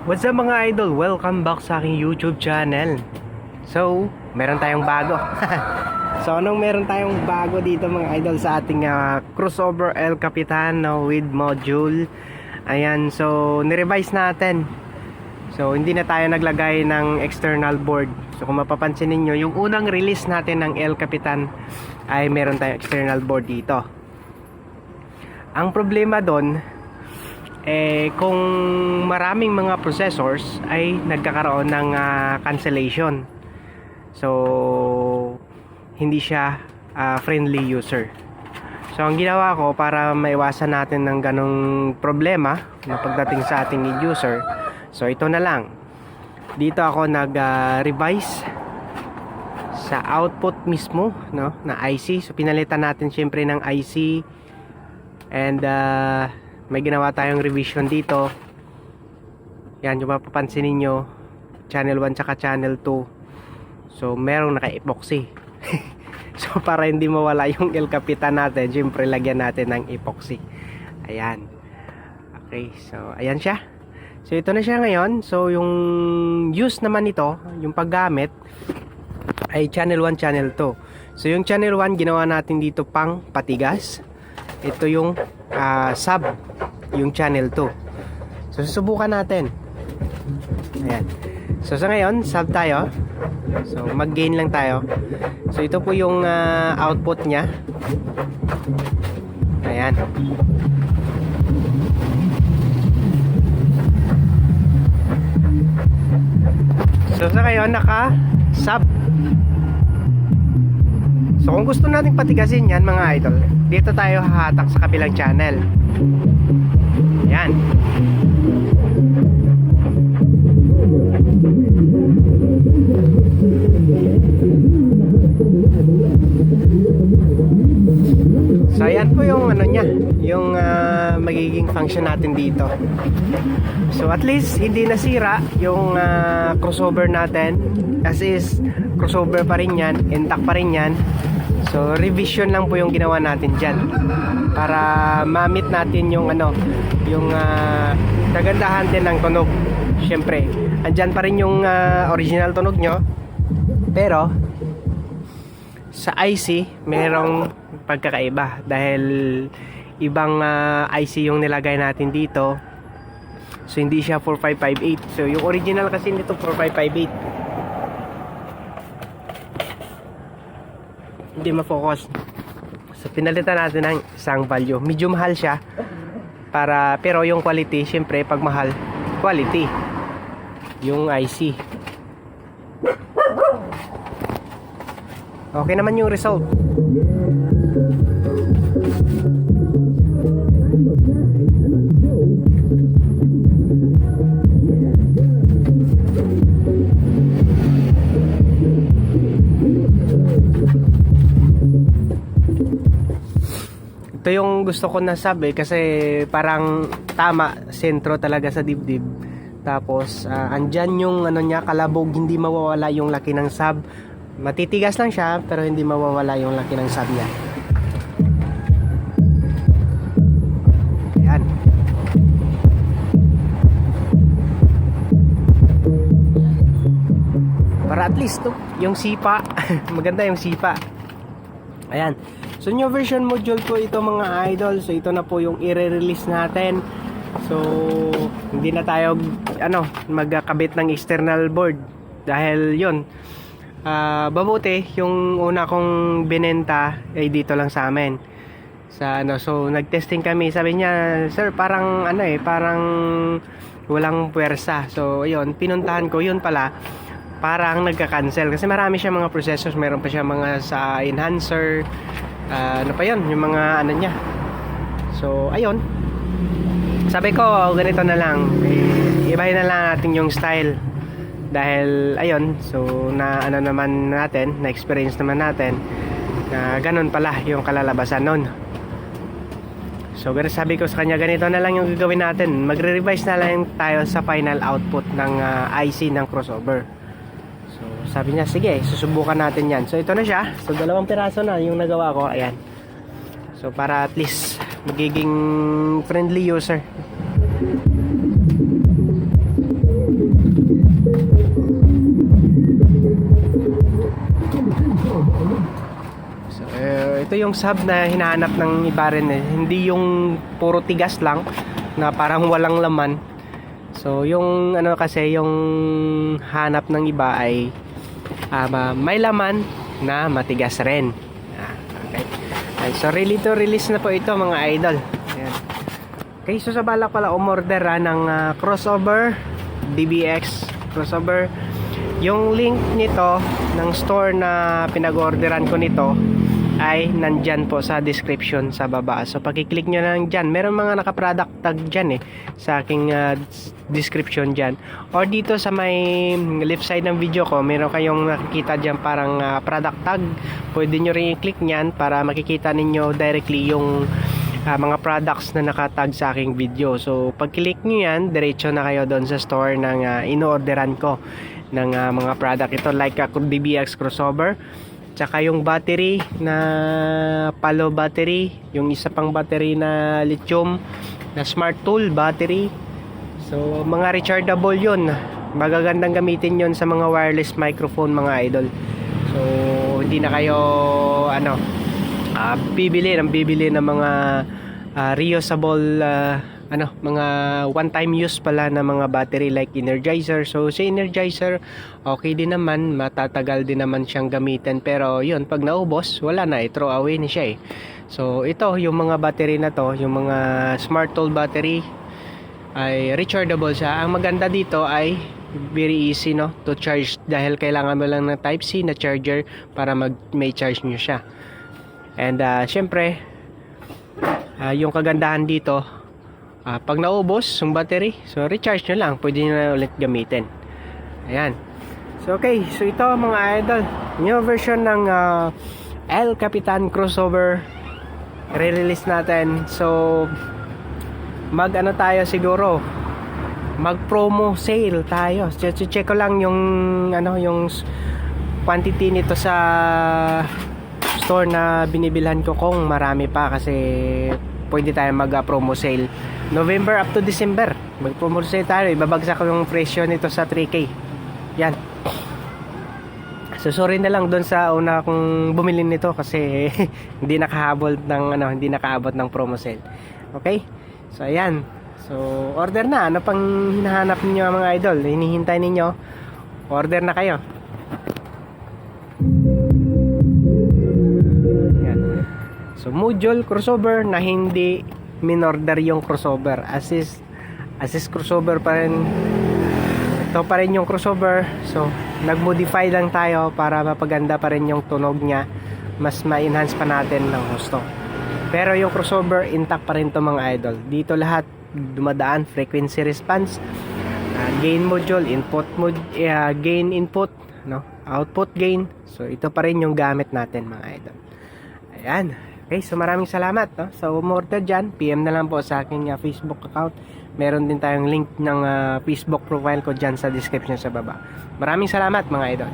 What's up mga idol? Welcome back sa aking YouTube channel. So, meron tayong bago. So, anong meron tayong bago dito mga idol sa ating crossover El Capitan with module. Ayan, so ni-revise natin. So, hindi na tayo naglagay ng external board. So, kung mapapansin niyo, yung unang release natin ng El Capitan ay meron tayong external board dito. Ang problema doon, kung maraming mga processors ay nagkakaroon ng cancellation. So hindi siya friendly user. So ang ginawa ko para maiwasan natin ng ganong problema na pagdating sa ating user, so ito na lang. Dito ako nag-revise sa output mismo, no, na IC. So pinalitan natin syempre ng IC, and may ginawa tayong revision dito. Yan, yung mapapansin ninyo, channel 1 tsaka channel 2. So merong naka-epoxy. So para hindi mawala yung El Capitan natin, syempre lagyan natin ng epoxy. Ayan. Okay, so ayan siya. So ito na siya ngayon. So yung use naman ito, yung paggamit, ay channel 1, channel 2. So yung channel 1 ginawa natin dito pang patigas. Ito yung sub, yung channel 2. So susubukan natin. Ayan. So sa ngayon, sub tayo. So mag-gain lang tayo. So ito po yung output nya. Ayan. So sa ngayon, naka-sub. So kung gusto nating patigasin yan mga idol, dito tayo hahatak sa kabilang channel. Ayan. So ayan po yung ano niya, yung magiging function natin dito. So at least hindi nasira yung crossover natin. As is, crossover pa rin yan, intact pa rin yan. So revision lang po yung ginawa natin dyan para ma-meet natin yung yung kagandahan din ng tunog. Syempre, andyan pa rin yung original tunog nyo, pero sa IC merong pagkakaiba dahil ibang IC yung nilagay natin dito. So hindi siya 4558. So yung original kasi nito 4558. Hindi ma-focus. So pinalitan natin ng isang value. Medyo mahal siya pero yung quality, syempre pag mahal, quality yung IC. Okay naman yung result. Ito yung gusto ko na sabi kasi parang tama, sentro talaga sa dibdib. Tapos andyan yung niya, kalabog, hindi mawawala yung laki ng sub. Matitigas lang siya pero hindi mawawala yung laki ng sub niya. Ayan. Para at least yung sipa maganda yung sipa. Ayan. So new version module po ito mga idol. So ito na po yung i-release natin. So hindi na tayo magkakabit ng external board dahil yun, babuti yung una kong binenta ay dito lang sa amin sa so nagtesting kami. Sabi niya, sir, parang parang walang puwersa. So ayun, pinuntahan ko, yun pala parang nagka-cancel kasi marami siya mga processors. Meron pa siya mga sa enhancer, ano pa yun, yung mga niya. So ayun, sabi ko ganito na lang, ibahin na lang natin yung style dahil ayun, so na naman natin, na experience naman natin na ganun pala yung kalalabasan nun. So sabi ko sa kanya, ganito na lang yung gagawin natin, magre-revise na lang tayo sa final output ng IC ng crossover. So sabi niya, sige, susubukan natin yan. So ito na siya. So 2 piraso na yung nagawa ko. Ayan. So para at least magiging friendly user. ito yung sub na hinahanap ng iba rin eh. Hindi yung puro tigas lang na parang walang laman. So yung ano kasi yung hanap ng iba ay may laman na matigas rin. Okay. So ready to release na po ito mga idol. Ayan. Okay, so sa balak pala umorder ng crossover DBX crossover. Yung link nito ng store na pinag-orderan ko nito ay nandyan po sa description sa baba. So pag-click nyo lang dyan, meron mga naka-product tag dyan eh sa aking description dyan. Or dito sa may left side ng video ko, meron kayong nakikita dyan parang product tag. Pwede nyo rin i-click nyan para makikita ninyo directly yung mga products na nakatag sa aking video. So pag-click nyo yan, diretso na kayo doon sa store ng in-orderan ko ng mga product. Ito like DBX crossover, tsaka yung battery na Palo battery, yung isa pang battery na lithium na Smart Tool battery. So mga rechargeable yun, magagandang gamitin yun sa mga wireless microphone mga idol. So hindi na kayo bibili ng mga reusable mga one time use pala na mga battery like Energizer. So sa Energizer okay din naman, matatagal din naman siyang gamitin, pero yun pag naubos wala na, throw away ni siya eh. So ito yung mga battery na to, yung mga Smart Tool battery ay rechargeable siya. Ang maganda dito ay very easy to charge, dahil kailangan mo lang ng type C na charger para may charge nyo siya. And syempre yung kagandahan dito, pag naubos yung battery, so recharge nyo lang, pwede nyo na ulit gamitin. Ayan. So okay, so ito mga idol, new version ng El Capitan crossover re-release natin. So tayo siguro, mag promo sale tayo. Check ko lang yung yung quantity nito sa store na binibilhan ko, kung marami pa, kasi pwede tayo mag promo sale November up to December. Mag promo sale tayo, ibabagsak ko yung presyo nito sa 3K. Yan. So sorry na lang doon sa una kong bumili nito kasi hindi nakahabol ng hindi nakaabot ng promo sale. Okay? So ayan. So order na. Ano pang hinahanap niyo mga idol? Hinihintay ninyo? Order na kayo. Yan. So module crossover na hindi minorder yung crossover. Assist crossover pa rin. Ito pa rin yung crossover. So nag-modify lang tayo para mapaganda pa rin yung tunog niya. Mas ma-enhance pa natin ng gusto. Pero yung crossover intact pa rin to mga idol. Dito lahat dumadaan, frequency response, gain module, gain input, output gain. So ito pa rin yung gamit natin mga idol. Ayan. Okay, so maraming salamat. So umorder dyan, PM na lang po sa aking Facebook account. Meron din tayong link ng Facebook profile ko dyan sa description sa baba. Maraming salamat mga idol.